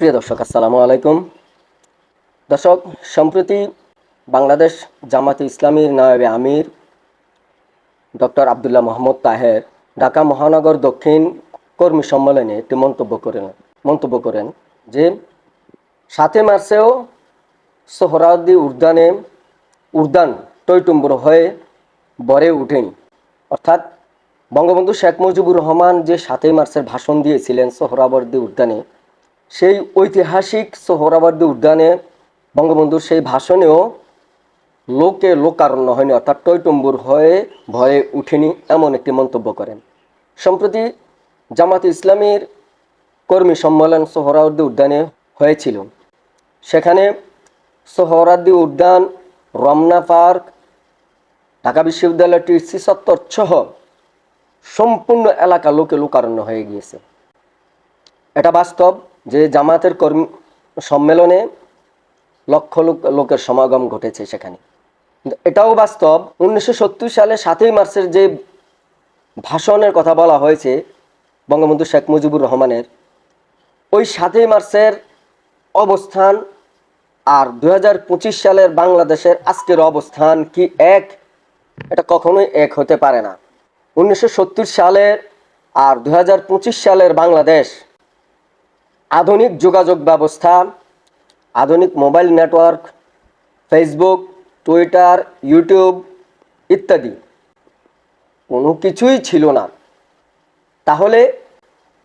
প্রিয় দর্শক, আসসালামু আলাইকুম। দর্শক, সম্প্রতি বাংলাদেশ জামাতে ইসলামীর নায়েবে আমির ডক্টর আব্দুল্লাহ মোহাম্মদ তাহের ঢাকা মহানগর দক্ষিণ কর্মী সম্মেলনে একটি মন্তব্য করেন যে 7 মার্চেও সোহরাওয়ার্দী উদ্যান টইটুম্বুর হয়ে ভরে ওঠেনি। অর্থাৎ বঙ্গবন্ধু শেখ মুজিবুর রহমান যে 7 মার্চের ভাষণ দিয়েছিলেন সোহরাওয়ার্দী উদ্যানে, সেই ঐতিহাসিক সোহরাওয়ার্দী উদ্যানে বঙ্গবন্ধুর সেই ভাষণেও লোকারণ্য হয়নি, অর্থাৎ টইটুম্বুর হয়ে ভয়ে উঠেনি, এমন একটি মন্তব্য করেন। সম্প্রতি জামাতে ইসলামীর কর্মী সম্মেলন সোহরাওয়ার্দী উদ্যানে হয়েছিল। সেখানে সোহরাওয়ার্দী উদ্যান, রমনা পার্ক, ঢাকা বিশ্ববিদ্যালয় টিএসসি চত্বর সহ সম্পূর্ণ এলাকা লোকারণ্য হয়ে গিয়েছে। এটা বাস্তব যে জামাতের কর্মী সম্মেলনে লক্ষ লোকের সমাগম ঘটেছে সেখানে। এটাও বাস্তব 1970 সালে 7 মার্চের যে ভাষণের কথা বলা হয়েছে বঙ্গবন্ধু শেখ মুজিবুর রহমানের, ওই 7 মার্চের অবস্থান আর 2025 সালের বাংলাদেশের আজকের অবস্থান কি এক? এটা কখনোই এক হতে পারে না। 1970 সালের আর 2025 সালের বাংলাদেশ আধুনিক যোগাযোগ ব্যবস্থা, আধুনিক mobile network, Facebook, Twitter, YouTube ইত্যাদি কোনো কিছুই ছিল না। তাহলে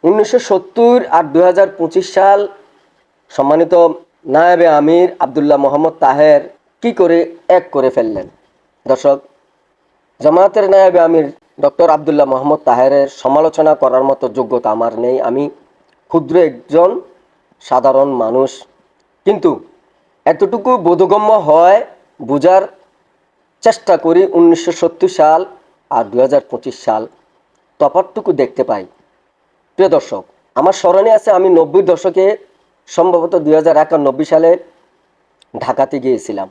1970 আর 2025 সাল সম্মানিত নায়েবে আমির আব্দুল্লাহ মোহাম্মদ তাহের কি করে এক করে ফেললেন? দর্শক, জামায়াতের নায়েবে আমির ডক্টর আব্দুল্লাহ মোহাম্মদ তাহেরের সমালোচনা করার মতো যোগ্যতা আমার নেই। আমি ক্ষুদ্র একজন সাধারণ মানুষ, কিন্তু এতটুকু বোধগম্য হয়, বোঝার চেষ্টা করি। 1970 সাল আর 2025 সাল তফাৎটুকু দেখতে পাই। প্রিয় দর্শক, আমার স্মরণে আছে আমি 90 দশকে সম্ভবত 2091 সালে ঢাকাতে গিয়েছিলাম।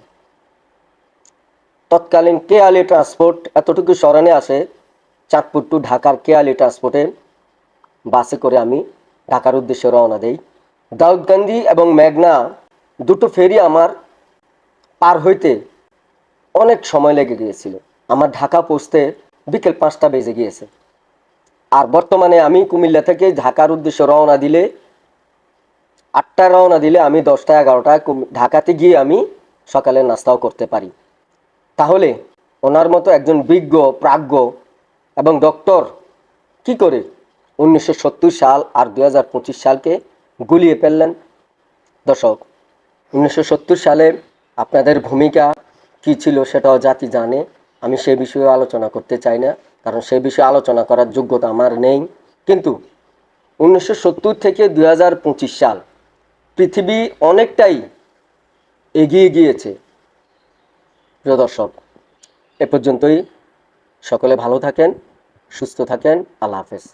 তৎকালীন কেআলী ট্রান্সপোর্ট, এতটুকু স্মরণে আসে, চাঁদপুর টু ঢাকার কেআলী ট্রান্সপোর্টে বাসে করে আমি ঢাকার উদ্দেশ্যে রওনা দেই। দাউদকান্দি এবং মেঘনা দুটো ফেরি আমার পার হইতে অনেক সময় লেগে গিয়েছিল। আমার ঢাকা পৌঁছতে বিকেল 5টা বেজে গিয়েছে। আর বর্তমানে আমি কুমিল্লা থেকে ঢাকার উদ্দেশ্যে রওনা দিলে 8টায় রওনা দিলে আমি 10টা 11টায় ঢাকাতে গিয়ে আমি সকালের নাস্তাও করতে পারি। তাহলে ওনার মতো একজন বিজ্ঞ প্রাজ্ঞ এবং ডক্টর কি করে 1970 সাল আর 2025 সালকে গুলিয়ে ফেললেন? দর্শক, 1970 সালে আপনাদের ভূমিকা কি ছিল সেটাও জাতি জানে। আমি সে বিষয়ে আলোচনা করতে চাই না, কারণ সে বিষয়ে আলোচনা করার যোগ্যতা আমার নেই। কিন্তু 1970 থেকে 2025 সাল পৃথিবী অনেকটাই এগিয়ে গিয়েছে। প্রিয় দর্শক, এ পর্যন্তই। সকলে ভালো থাকেন, সুস্থ থাকেন। আল্লাহ হাফেজ।